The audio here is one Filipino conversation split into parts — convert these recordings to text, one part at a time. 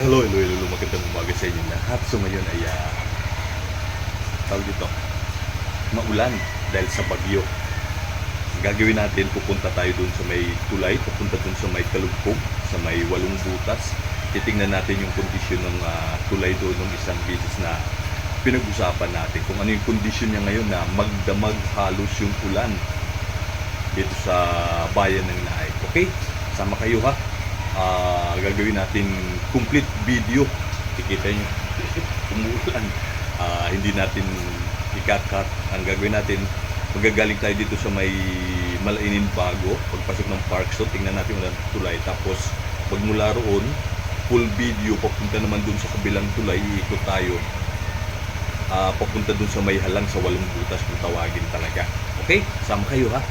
Hello, magandang umaga sa inyo lahat. So ngayon ay tawag dito, maulan dahil sa bagyo. Ang gagawin natin, pupunta tayo dun sa may tulay, pupunta dun sa may Kalugkog, sa may Walong Butas. Titingnan natin yung kondisyon ng tulay doon ng isang beses na pinag-usapan natin. Kung ano yung kondisyon niya ngayon na magdamag halos yung ulan dito sa bayan ng Naik. Okay? Sama kayo ha. Gagawin natin complete video. Kikita nyo umuulan. Hindi natin i-cut. Ang gagawin natin, magagaling tayo dito sa may Malainin Bago, pagpasok ng Parkstone, tingnan natin ulan tulay, tapos magmula roon full video papunta naman dun sa kabilang tulay, iikot tayo papunta dun sa may halang sa Walong Butas kung tawagin talaga. Okay? Sama kayo ha.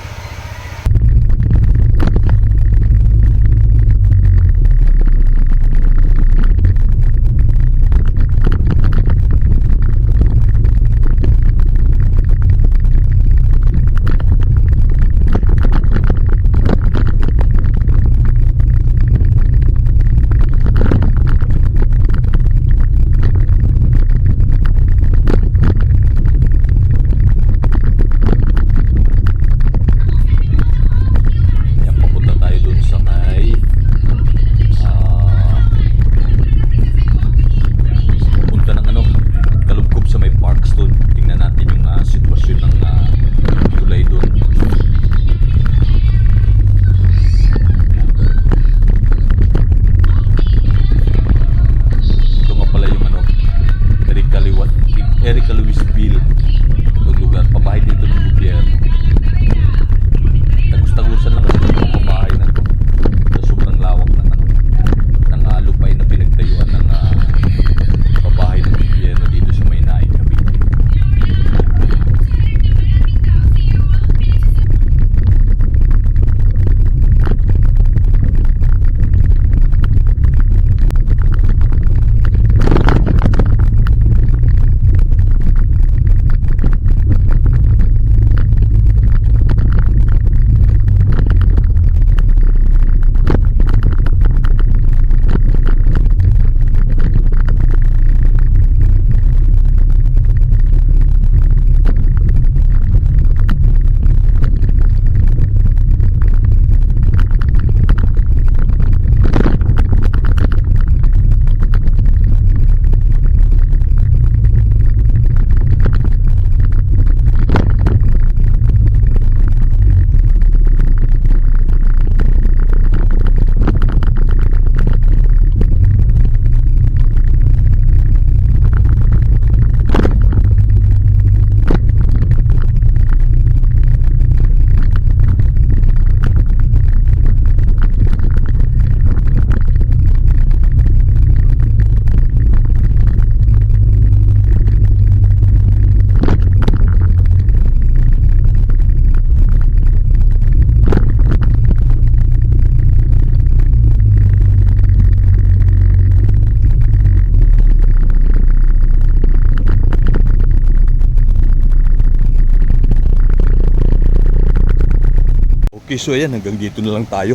Okay, so ayan, hanggang dito na lang tayo.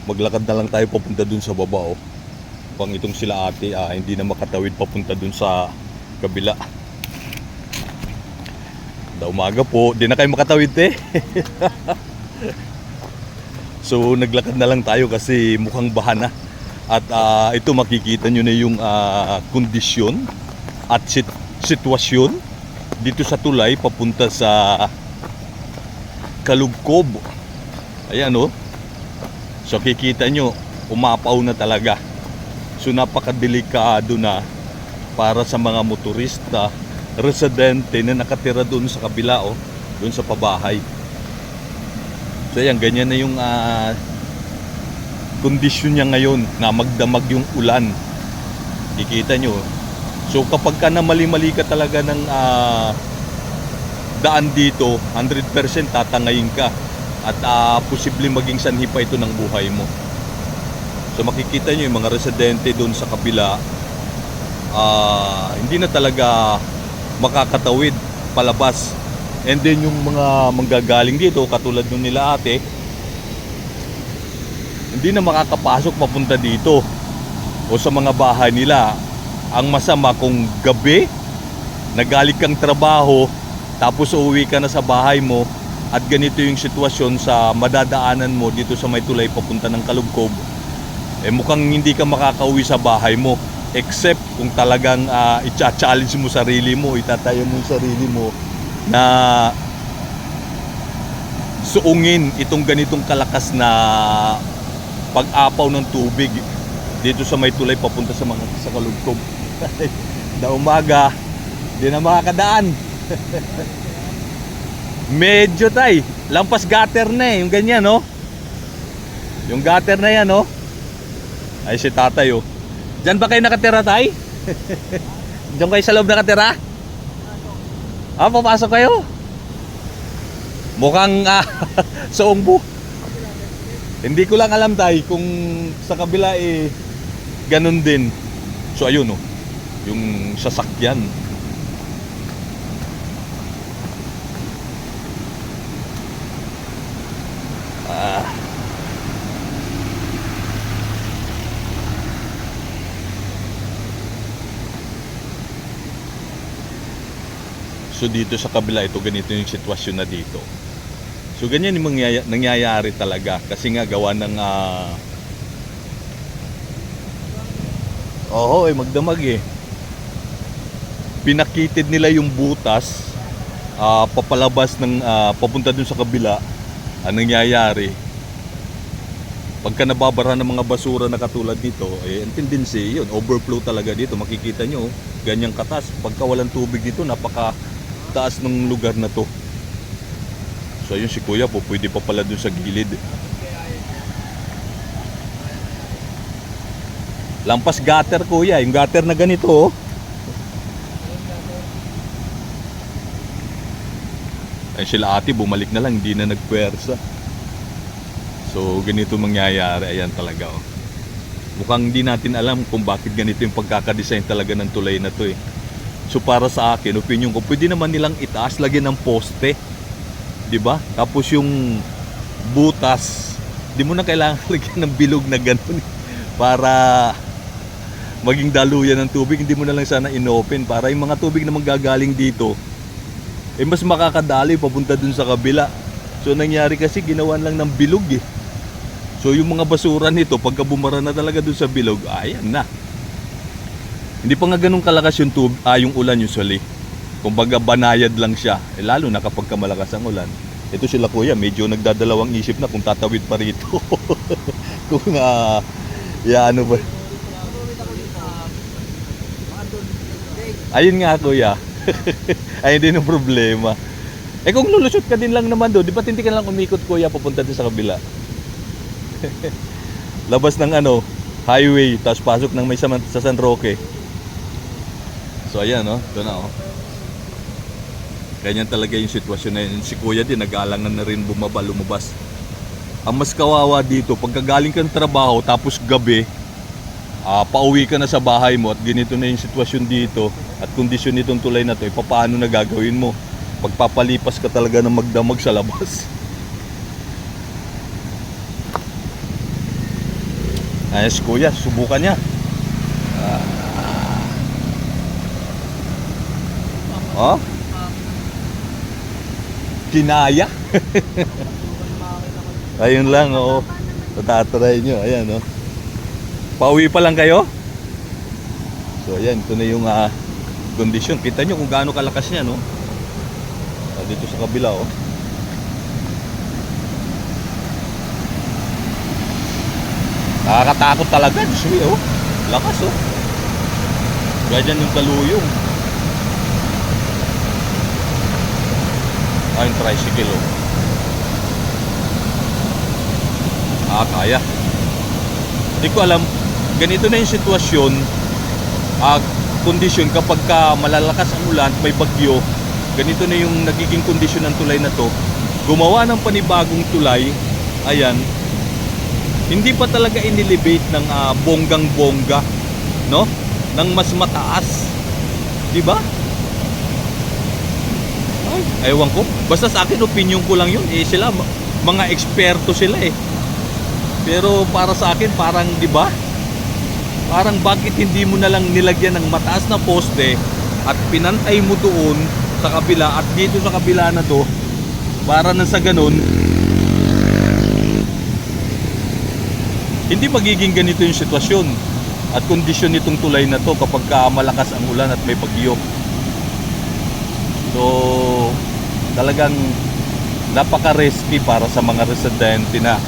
Maglakad na lang tayo papunta dun sa baba. Pang itong sila ate, hindi na makatawid papunta dun sa kabila. Umaga po, di na kayo makatawid So naglakad na lang tayo kasi mukhang baha na. At ito makikita nyo na yung kondisyon at sitwasyon dito sa tulay papunta sa Kalugkog. Ayan So kikita nyo, umapaw na talaga. So napakadelikado na para sa mga motorista, residente na nakatira doon sa kabila doon sa pabahay. So ayan, ganyan na yung kondisyon niya ngayon na magdamag yung ulan. Kikita nyo. So kapag ka na mali-mali ka talaga ng daan dito, 100% tatangayin ka at posibleng maging sanhi pa ito ng buhay mo. So makikita nyo yung mga residente doon sa kabila, hindi na talaga makakatawid palabas. And then yung mga manggagaling dito katulad nung nila ate, hindi na makakapasok papunta dito. o sa mga bahay nila. Ang masama kung gabi, nagaling kang trabaho, tapos uuwi ka na sa bahay mo, at ganito yung sitwasyon sa madadaanan mo dito sa may tulay papunta ng Kalugkob, mukhang hindi ka makakauwi sa bahay mo. Except kung talagang i-challenge mo sarili mo, itataya mo sarili mo na suungin itong ganitong kalakas na pag-apaw ng tubig dito sa may tulay papunta sa Kalugkob. Na umaga, di na makakadaan. Medyo lampas gutter na yung ganyan, no? Yung gutter na yan, no? Ay, si tatay, oh. Diyan ba kayo nakatira, tay? Diyan kayo sa loob nakatira? Papasok kayo? Mukhang sa Ungbo. Hindi ko lang alam, tay, kung sa kabila ganun din. So ayun, oh, yung sasakyan. So dito sa kabila, ito ganito yung sitwasyon na dito. So ganyan yung nangyayari talaga kasi nga gawa ng magdamag pinakitid nila yung butas papalabas ng papunta dun sa kabila. Ang nangyayari, pagka nababara ng mga basura na katulad nito, ang tendency yun, overflow talaga dito. Makikita nyo, ganyang katas. Pagka walang tubig dito, napaka taas ng lugar na to. So ayun, si kuya po pwede pa pala dun sa gilid. Lampas gutter, kuya. Yung gutter na ganito, oh. Ay, sila ate bumalik na lang, hindi na nagpuwersa. So ganito mangyayari. Ayan talaga, oh. Mukhang hindi natin alam kung bakit ganito yung pagkakadesign talaga ng tulay na to, So para sa akin, opinion ko, pwede naman nilang itaas, lagyan ng poste, 'di ba? Tapos yung butas, di mo na kailangan lagyan ng bilog na ganun para maging daluyan ng tubig. Hindi mo na lang sana inopen para yung mga tubig na manggagaling dito mas makakadali papunta dun sa kabila. So nangyari kasi ginawan lang ng bilog So yung mga basura nito, pagka bumara na talaga dun sa bilog, ayan na. Hindi pa nga ganun kalakas yung yung ulan usually. Kumbaga banayad lang siya. Lalo na kapag malakas ang ulan. Ito sila kuya, medyo nagdadalawang isip na kung tatawid pa rito. Kung ano ba. Ayun nga kuya. Ay hindi ng problema. Kung lulusot ka din lang naman doon, di ba hindi ka lang umikot kuya papunta din sa kabila? Labas ng highway, tapos pasok ng may sa San Roque. So ayan, ito na, ganyan talaga yung sitwasyon na yun. Si kuya din nag-aalangan na rin lumabas. Ang mas kawawa dito, pagkagaling kang trabaho tapos gabi, pauwi ka na sa bahay mo at ganito na yung sitwasyon dito at kondisyon nitong tulay na to, paano na gagawin mo? Pagpapalipas ka talaga ng magdamag sa labas. Ayos kuya, subukan niya. Kinaya. Ayun lang, oo. Tatatry nyo, ayan, Pauwi pa lang kayo? So ayan, ito na yung kondisyon. Kita nyo kung gaano kalakas niya, dito sa kabila, Nakakatakot talaga, lakas, ganyan yung kaluyong. Yung tricycle, kaya. Hindi ko alam, ganito na yung sitwasyon, kondisyon kapag malalakas ang ulan, may bagyo, ganito na yung nagiging kondisyon ng tulay na to. Gumawa ng panibagong tulay, ayan, hindi pa talaga inelevate ng bonggang-bongga, ng mas mataas, di ba? Ewan ko. Basta sa akin, opinion ko lang yun. Sila, mga eksperto sila Pero para sa akin, parang, di ba? Parang bakit hindi mo na lang nilagyan ng mataas na poste at pinantay mo doon sa kabila at dito sa kabila na to, para na sa ganun hindi magiging ganito yung sitwasyon at kondisyon nitong tulay na to kapag malakas ang ulan at may bagyo. So talagang napaka-risky para sa mga residente na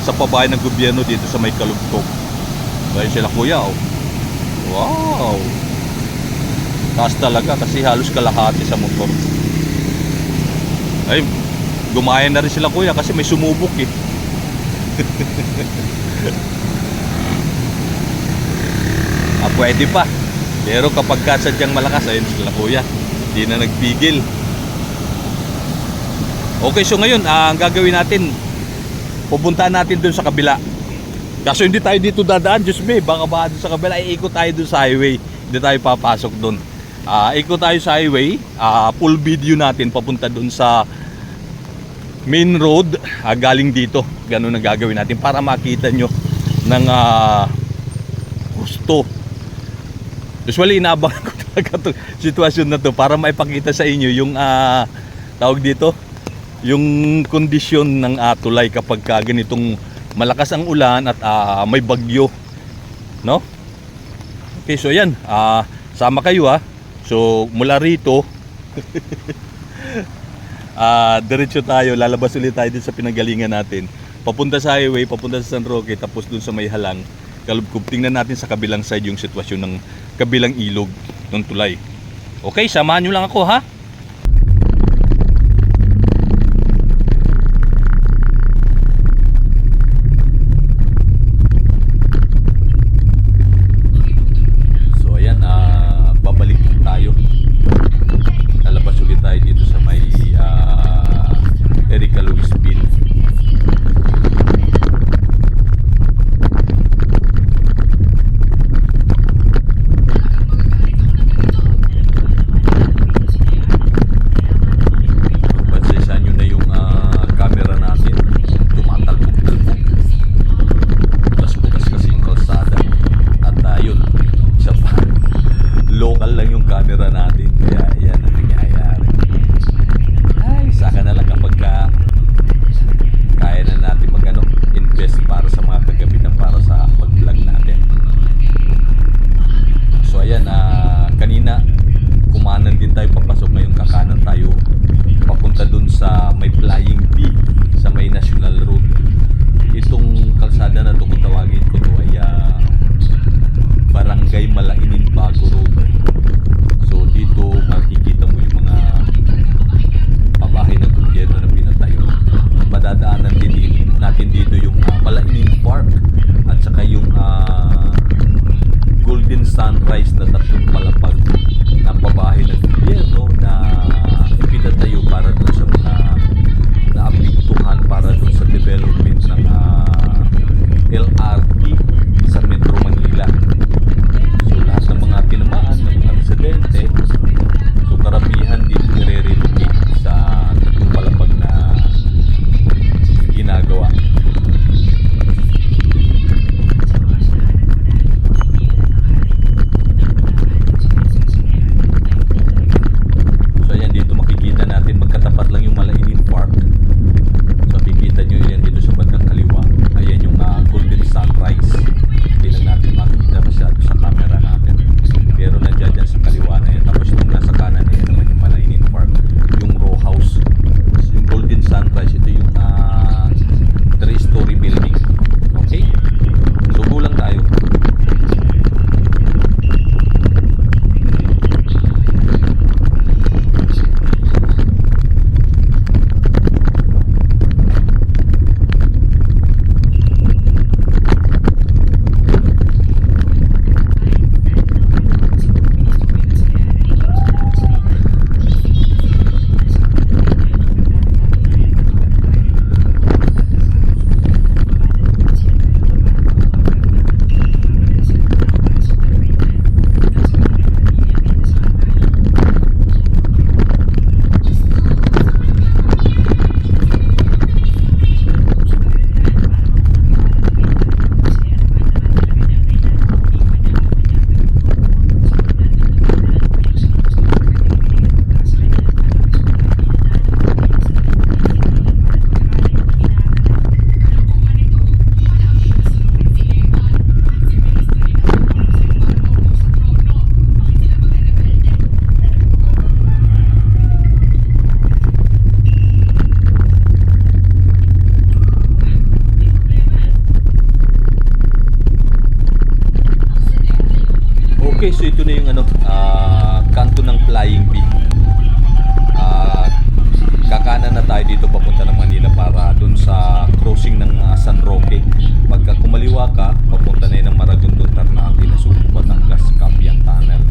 sa pabahay ng gobyerno dito sa may Kalugtog. Kaya sila kuya, oh. Wow, taas talaga kasi halos kalahati sa motor. Ay, gumaya na rin sila kuya kasi may sumubok eh. Pwede pa, pero kapag sadyang malakas, ayun sila kuya, hindi na nagpigil. Okay, so ngayon ang gagawin natin, pupuntahan natin dun sa kabila. Kaso hindi tayo dito dadaan, Diyos me, baka doon sa kabila, iikot tayo dun sa highway. Hindi tayo papasok dun. Ikot tayo sa highway, full video natin papunta dun sa main road, galing dito. Ganun ang gagawin natin para makita nyo ng gusto. Usually inaabangan ko talaga itong sitwasyon na to para maipakita sa inyo yung tawag dito, yung kondisyon ng tulay kapag ganitong malakas ang ulan at may bagyo, no? Okay, so yan, sama kayo ha. So mula rito diretso tayo, lalabas ulit tayo din sa pinanggalingan natin, papunta sa highway, papunta sa San Roque, tapos dun sa may halang Kalugtog. Tingnan natin sa kabilang side yung sitwasyon ng kabilang ilog ng tulay. Okay, samahan nyo lang ako ha. So ayan, babalik tayo. Lalabas ulit tayo dito sa may Erika Luisville. Sunrise na tatlong palapag na pabahay ng gobyerno na ipinatayo para doon sa mga naapektuhan, para doon sa development ng LRT sa Metro Manila. So lahat ng mga tinamaan ng mga residente, so karamihan dito nire-relocate sa tatlong palapag na ginagawa. Sunrise. Okay, so ito na yung kanto ng Flying Bee. Kakanan na tayo dito papunta ng Manila para dun sa crossing ng San Roque. Pagka kumaliwa ka, papunta na yun ng Maragondon, Ternate, Nasugbu, Batangas, Capiang Tunnel.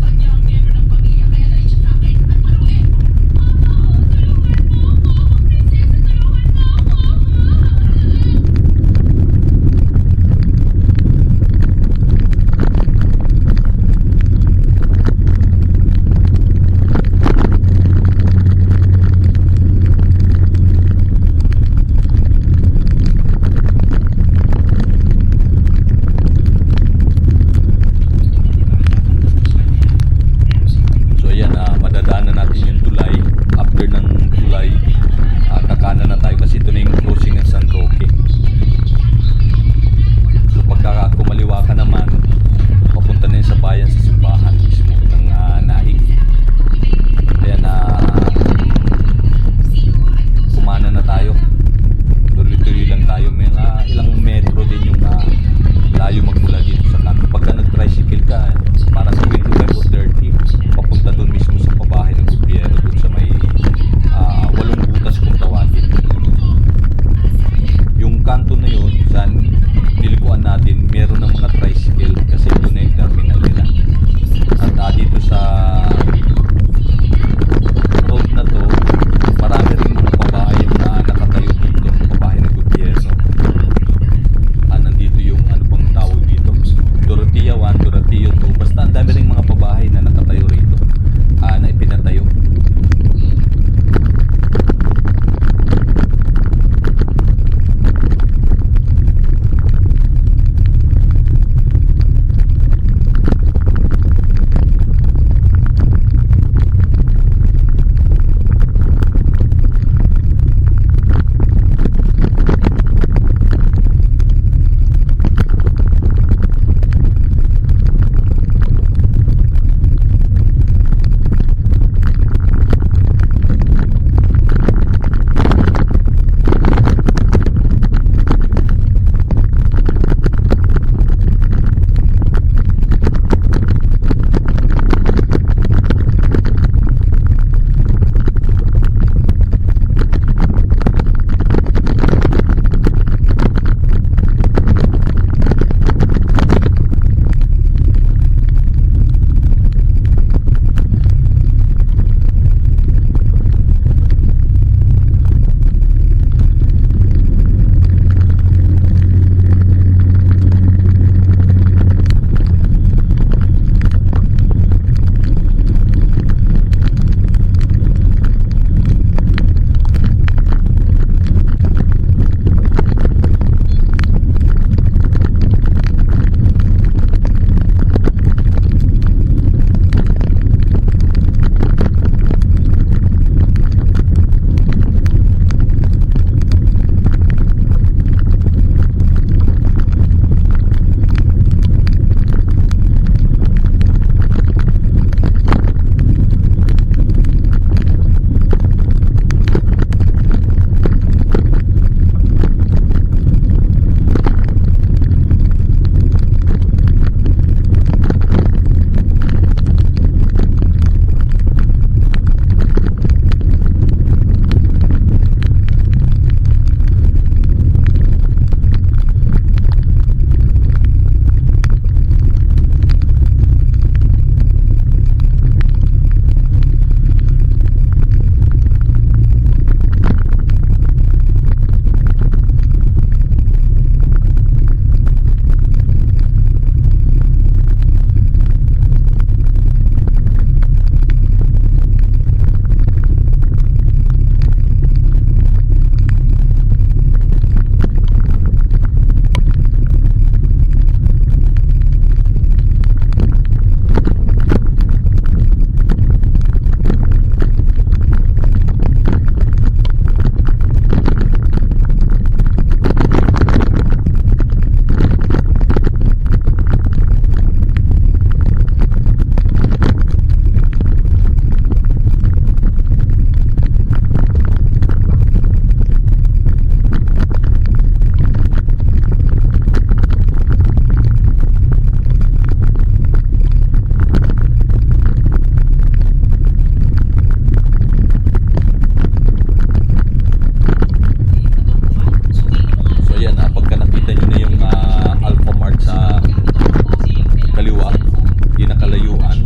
kalayuan,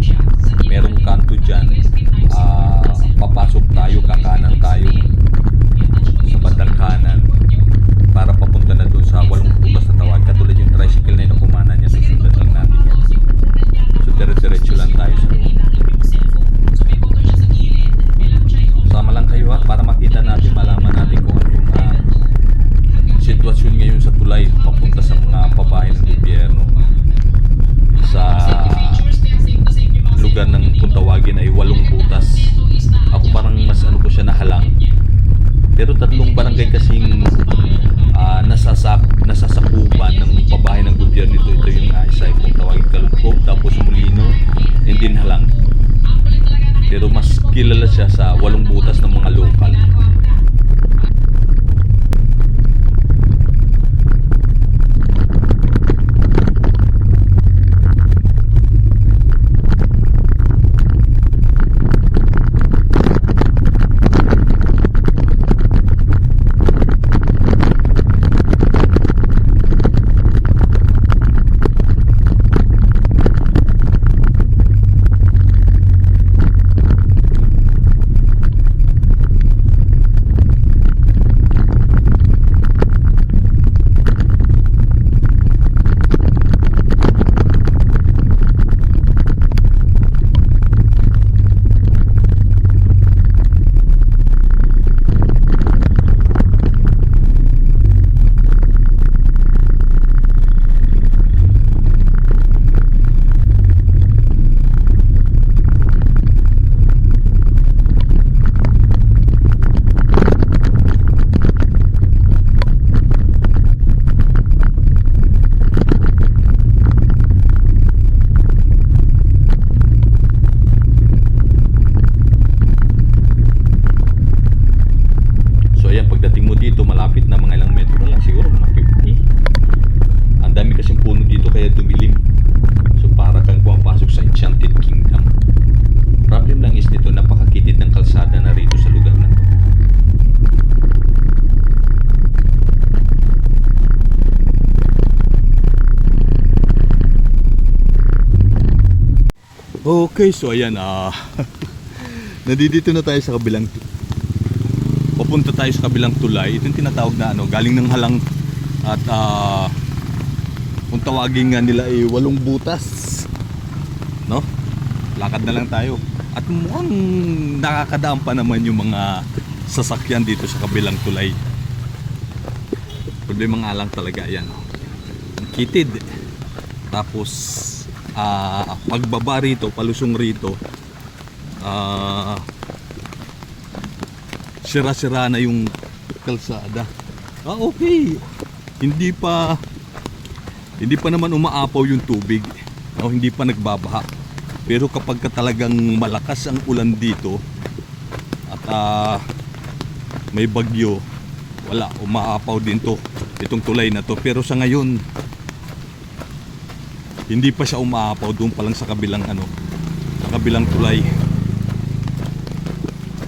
merong kanto dyan. Papasok tayo, kakanan tayo sa bandang kanan para papunta na doon sa walong butas na tawag. Katulad yung tricycle na yun na pumana niya, susundan lang natin yan. So dire-diretso lang tayo sa loob. Sama lang kayo para makita natin, malaman natin kung ano yung sitwasyon ngayon sa tulay papunta sa mga pabahay ng gobyerno sa lugar ng kung tawagin ay Walong Butas. Ako parang mas ano ko siya nahalang, pero tatlong barangay kasing nasasakupan ng pabahay ng gobyerno ito. Ito yung isa ay kung tawagin Kalugkog, tapos Molino, and din Halang. Pero mas kilala siya sa Walong Butas ng mga lokal. Okay, so ayan, nandito na tayo sa kabilang, papunta tayo sa kabilang tulay. Ito yung tinatawag na galing ng Halang at kung tawagin nga nila ay Walong Butas, no? Lakad na lang tayo at mukhang nakakadaan pa naman yung mga sasakyan dito sa kabilang tulay. Problema nga lang talaga yan, kitid, tapos pagbaba rito, palusong rito, sira-sira na yung kalsada. Okay, hindi pa naman umaapaw yung tubig, hindi pa nagbabaha. Pero kapag talagang malakas ang ulan dito at may bagyo, wala, umaapaw din itong tulay na to. Pero sa ngayon hindi pa siya umaapaw, doon pa lang sa kabilang sa kabilang tulay.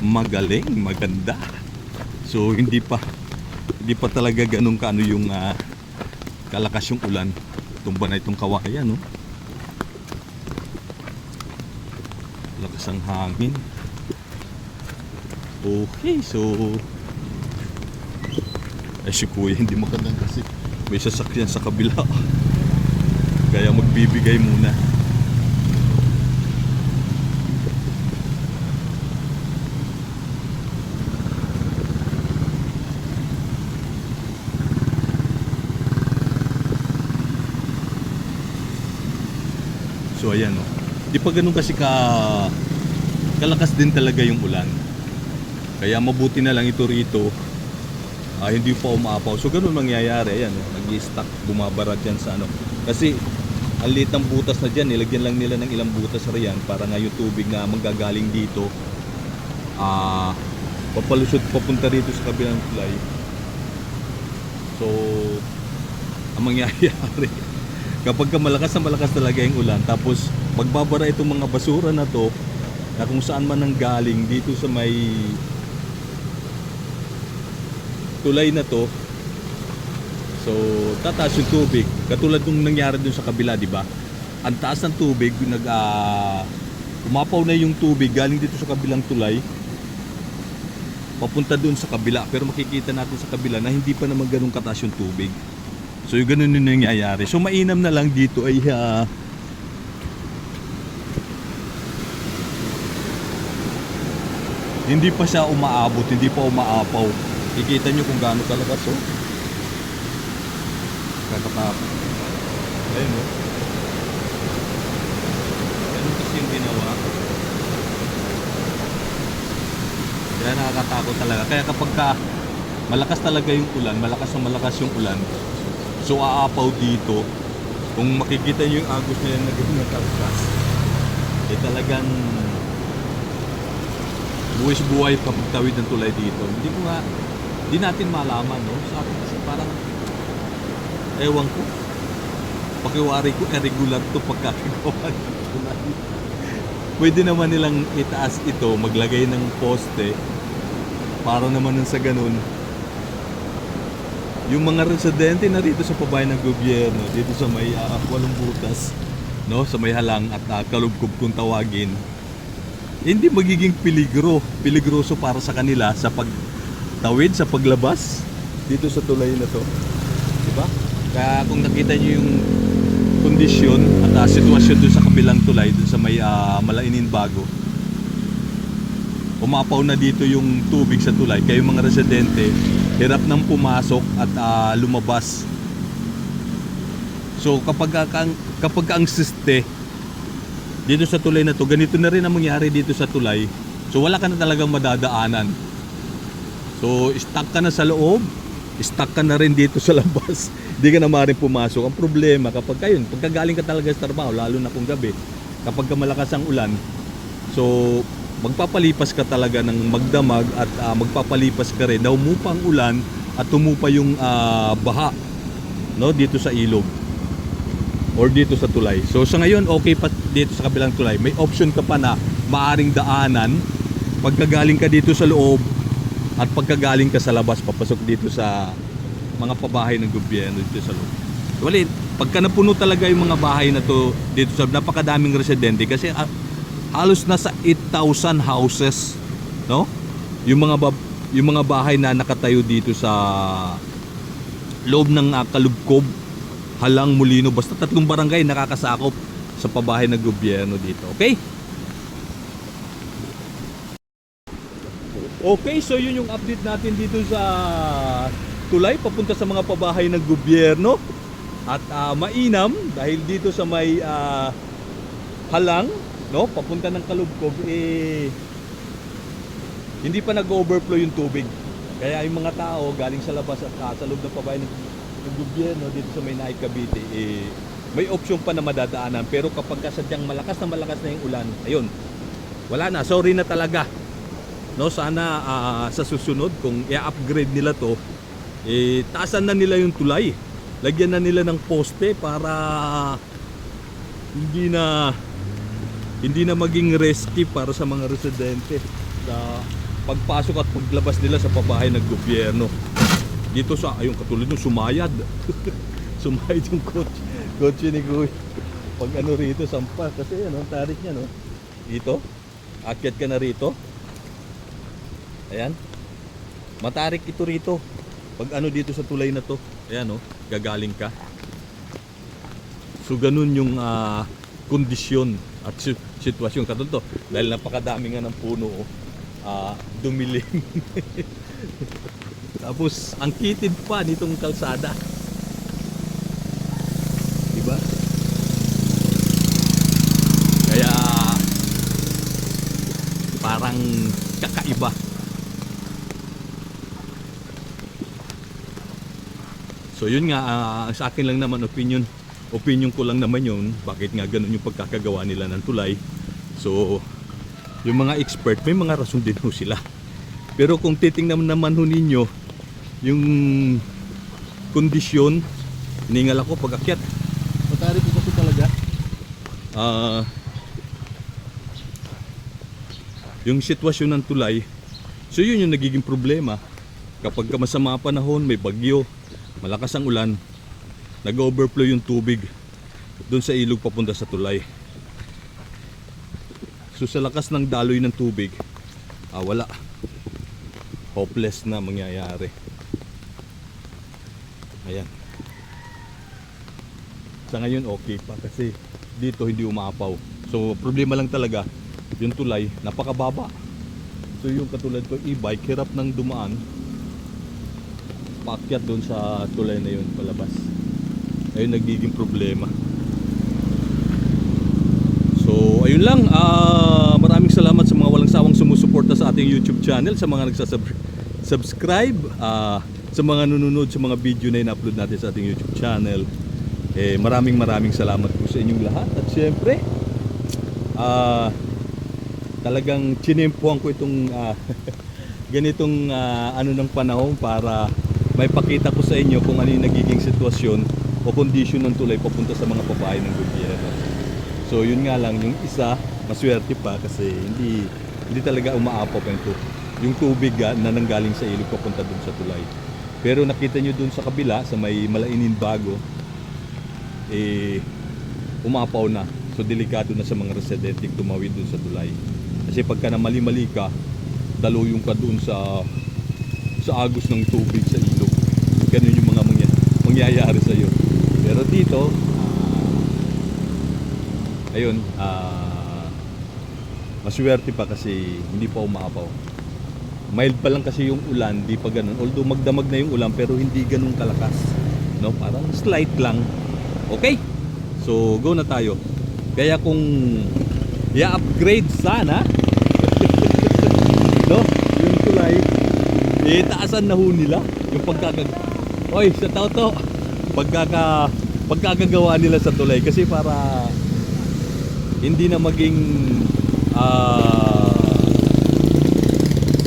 Magaling, maganda. So hindi pa talaga ganun kaano yung kalakas yung ulan. Tumba na itong kawayan, no? Lakas ang hangin. Okay, so si kuya hindi magandang kasi may sasakyan sa kabila. Kaya magbibigay muna. So ayan, di pa ganun kasi kalakas din talaga yung ulan. Kaya mabuti na lang ito rito, hindi pa umaapaw. So ganun mangyayari. Ayan, nag-i-stack, bumabara dyan sa kasi ang liit ng butas na dyan, nilagyan lang nila ng ilang butas riyan para nga yung tubig na manggagaling dito papalusot papunta rito sa kabilang tulay. So ang mangyayari kapag malakas na malakas talaga yung ulan, tapos magbabara itong mga basura na to na kung saan man nanggaling dito sa may tulay na to, so tataas yung tubig katulad nung nangyari dun sa kabila, di ba? ang taas ng tubig, umapaw na yung tubig galing dito sa kabilang tulay papunta doon sa kabila, pero makikita natin sa kabila na hindi pa naman ganun kataas yung tubig. So yung ganun yung nangyayari. So mainam na lang dito ay hindi pa siya umaabot, hindi pa umaapaw. Kikita nyo kung gaano kalakas, oh. Kakatapos. Ayun, oh. Ganun kasi yung ginawa. Kaya nakakatakot talaga. Kaya kapag malakas talaga yung ulan, malakas yung ulan, so aapaw dito. Kung makikita nyo yung agos na yan na ganun nakalakas, eh talagang buwis-buhay pa pagtawid ng tulay dito. Hindi natin malaman, no? Sa akin kasi parang ewan ko. Pakiwari ko, irregular to pagkakagawa ng tulay. Pwede naman nilang itaas ito, maglagay ng poste para naman sa ganun. Yung mga residente na rito sa pabayan ng gobyerno, dito sa may Walong Butas, no? Sa may halang at Kalubkob kung tawagin, hindi magiging peligroso para sa kanila sa pagtawid, sa paglabas dito sa tulay na to, diba? Kaya kung nakita niyo yung kondisyon at sitwasyon doon sa kabilang tulay, doon sa may Malainin Bago, umapaw na dito yung tubig sa tulay, kaya yung mga residente hirap nang pumasok at lumabas. So kapag ang siste dito sa tulay na to, ganito na rin ang mangyari dito sa tulay. So wala ka na talagang madadaanan. So stuck ka na sa loob, stuck ka na rin dito sa labas. Hindi ka na maaaring pumasok. Ang problema kapag pagkagaling ka talaga sa trabaho, lalo na kung gabi, kapag malakas ang ulan, so magpapalipas ka talaga ng magdamag at magpapalipas ka rin na umupa ang ulan at tumupa yung baha, no, dito sa ilog or dito sa tulay. So sa ngayon okay pa dito sa kabilang tulay, may option ka pa na maaring daanan pagkagaling ka dito sa loob at pagkagaling ka sa labas papasok dito sa mga pabahay ng gobyerno dito sa loob. Wala, pagka napuno talaga yung mga bahay na to dito sa napakadaming residente kasi halos nasa 8,000 houses, no? Yung mga bahay na nakatayo dito sa loob ng Kalubkob, Halang, Molino, basta 3 barangay nakakasakop sa pabahay ng gobyerno dito. Okay? Okay, so yun yung update natin dito sa tulay papunta sa mga pabahay ng gobyerno. At mainam dahil dito sa may Halang, no, papunta ng Kalubkob, hindi pa nag-overflow yung tubig. Kaya yung mga tao galing sa labas at sa loob ng pabahay ng gobyerno dito sa may Naik, Cavite, may option pa na madadaanan. Pero kapag sadyang malakas na yung ulan, ayun, wala na, sorry na talaga, no? Sana sa susunod kung i-upgrade nila to, taasan na nila yung tulay, lagyan na nila ng poste para hindi na maging risky para sa mga residente sa pagpasok at paglabas nila sa pabahay ng gobyerno. Dito sa ayun, katulad ng sumayad. Sumayad yung kotse ni Kuya. Pag rito sampa kasi ano, tarik niya, no. Dito, akyat ka na rito. Ayan. Matarik ito rito. Pag dito sa tulay na to, ayan, no, gagaling ka. So ganun yung kondisyon at sitwasyon katulad to. Dahil napakadami nga ng puno, dumilim. Tapos ang kitid pa nitong kalsada, diba? Kaya parang kakaiba. So yun nga, sa akin lang naman opinion ko lang naman yun, bakit nga ganun yung pagkakagawa nila ng tulay. So yung mga expert, may mga rason din ho sila. Pero kung titingnan naman ho ninyo yung kondisyon, hiningal ako pag akyat, matarik ko kasi talaga. Yung sitwasyon ng tulay, so yun yung nagiging problema. Kapag masama panahon, may bagyo, malakas ang ulan, nag-overflow yung tubig doon sa ilog papunta sa tulay. So sa lakas ng daloy ng tubig, wala. Hopeless na mangyayari. Ayan. Sa ngayon okay pa kasi dito hindi umaapaw. So problema lang talaga yung tulay, napakababa. So yung katulad ko e-bike, hirap nang dumaan paakyat doon sa tulay na yun palabas. Ayun nagiging problema. So ayun lang, maraming salamat sa mga walang sawang sumusuporta sa ating YouTube channel, sa mga nagsasubscribe, sa mga nanonood sa mga video na in-upload natin sa ating YouTube channel. Maraming salamat po sa inyong lahat. At syempre, talagang chinempuhan ko itong ganitong ano ng panahon para may pakita ko sa inyo kung ano yung nagiging sitwasyon o kondisyon ng tulay papunta sa mga pabahay ng gobyerno. So yun nga lang, yung isa maswerte pa kasi hindi talaga umaapaw yung tubig na nanggaling sa ilog papunta dun sa tulay. Pero nakita nyo dun sa kabila, sa may Malainin Bago, umapaw na. So delikado na sa mga residente tumawid dun sa tulay. Kasi pagka na mali-mali ka, daluyong ka dun sa agos ng tubig sa ilog. Ganun yung mga mangyayari sa iyo. Pero dito, ayun, maswerte pa kasi hindi pa umaapaw. Mild pa lang kasi yung ulan, di pa ganun. Although magdamag na yung ulan pero hindi ganun kalakas. No, parang slight lang. Okay? So, go na tayo. Kaya kung i-upgrade sana no, yung tulay, taasan na ho nila yung Oy, sa tao to. Pagkakagawa nila sa tulay kasi para hindi na maging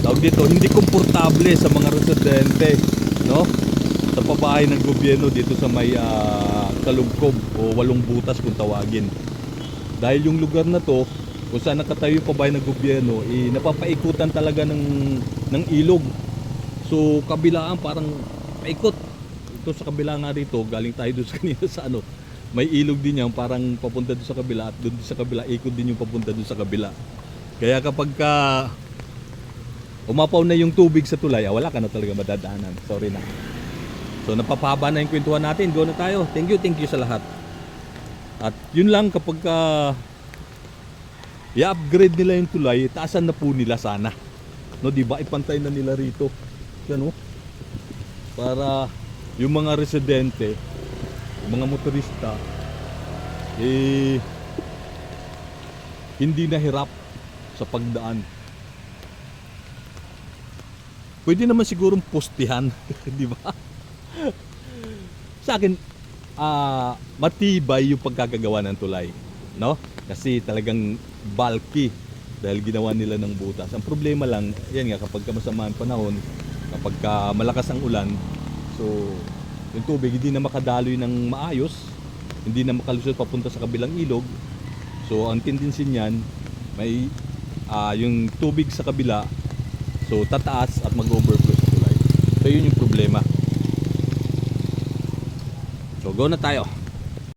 tawag dito, hindi komportable sa mga residente, no? Sa pabahay ng gobyerno dito sa may Kalugkob o Walong Butas kung tawagin. Dahil yung lugar na to, kung saan nakatayo yung pabahay ng gobyerno, napapaikutan talaga ng ilog. So kabilaan parang paikot. Ito sa kabila nga rito, galing tayo doon sa kanina sa ano, may ilog din yan, parang papunta doon sa kabila at doon sa kabila, ikot din yung papunta doon sa kabila. Kaya kapag umapaw na yung tubig sa tulay, wala ka na talaga madadaanan. Sorry na. So napapahaba na yung kwentuhan natin. Go na tayo. Thank you sa lahat. At yun lang, kapag i-upgrade nila yung tulay, taasan na po nila sana. No, di ba? Ipantay na nila rito. Yan, no? Para yung mga residente, yung mga motorista, hindi nahirap sa pagdaan. Pwede naman sigurong postihan, di ba? Sa akin, matibay yung pagkakagawa ng tulay, no? Kasi talagang bulky dahil ginawa nila ng butas. Ang problema lang, yan nga, kapag masama ang panahon, kapag malakas ang ulan, so yung tubig hindi na makadaloy ng maayos, hindi na makalusot papunta sa kabilang ilog. So ang tendency niyan, may yung tubig sa kabila, so tataas at mag-overflow sa tulay. So yun yung problema. So go na tayo.